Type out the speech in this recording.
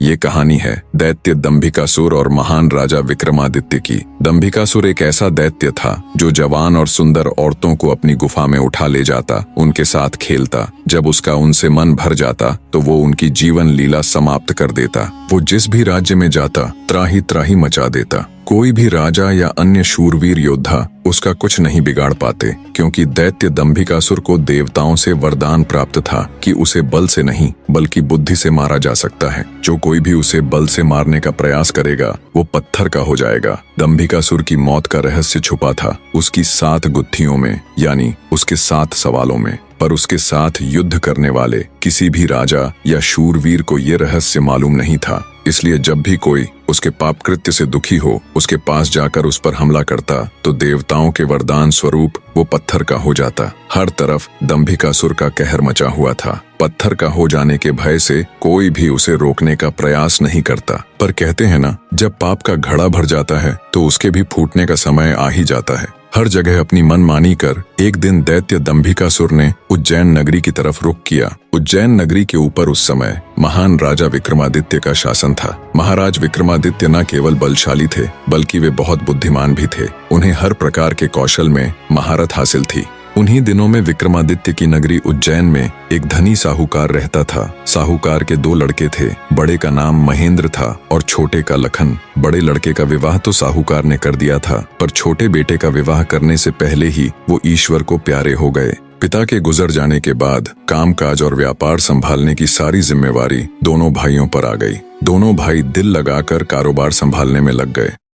ये कहानी है दैत्य दंभिकासुर और महान राजा विक्रमादित्य की। दंभिकासुर एक ऐसा दैत्य था जो जवान और सुंदर औरतों को अपनी गुफा में उठा ले जाता, उनके साथ खेलता। जब उसका उनसे मन भर जाता तो वो उनकी जीवन लीला समाप्त कर देता। वो जिस भी राज्य में जाता त्राही त्राही मचा देता। कोई भी राजा या अन्य शूरवीर योद्धा उसका कुछ नहीं बिगाड़ पाते, क्योंकि दैत्य दंभिकासुर को देवताओं से वरदान प्राप्त था कि उसे बल से नहीं बल्कि बुद्धि से मारा जा सकता है। जो कोई भी उसे बल से मारने का प्रयास करेगा वो पत्थर का हो जाएगा। दंभिकासुर की मौत का रहस्य छुपा था उसकी 7 गुत्थियों में, यानी उसके 7 सवालों में। पर उसके साथ युद्ध करने वाले किसी भी राजा या शूरवीर को ये रहस्य मालूम नहीं था। इसलिए जब भी कोई उसके पाप कृत्य से दुखी हो उसके पास जाकर उस पर हमला करता तो देवताओं के वरदान स्वरूप वो पत्थर का हो जाता। हर तरफ दंभिकासुर का कहर मचा हुआ था। पत्थर का हो जाने के भय से कोई भी उसे रोकने का प्रयास नहीं करता। पर कहते हैं ना, जब पाप का घड़ा भर जाता है तो उसके भी फूटने का समय आ ही जाता है। हर जगह अपनी मनमानी कर एक दिन दैत्य दंभिकासुर ने उज्जैन नगरी की तरफ रुख किया। उज्जैन नगरी के ऊपर उस समय महान राजा विक्रमादित्य का शासन था। महाराज विक्रमादित्य न केवल बलशाली थे बल्कि वे बहुत बुद्धिमान भी थे। उन्हें हर प्रकार के कौशल में महारत हासिल थी। उन्हीं दिनों में विक्रमादित्य की नगरी उज्जैन में एक धनी साहूकार रहता था। साहूकार के 2 लड़के थे। बड़े का नाम महेंद्र था और छोटे का लखन। बड़े लड़के का विवाह तो साहूकार ने कर दिया था, पर छोटे बेटे का विवाह करने से पहले ही वो ईश्वर को प्यारे हो गए। पिता के गुजर जाने के बाद कामकाज और व्यापार संभालने की सारी जिम्मेवारी दोनों भाइयों पर आ गई। दोनों भाई दिल लगाकर कारोबार संभालने में लग गए।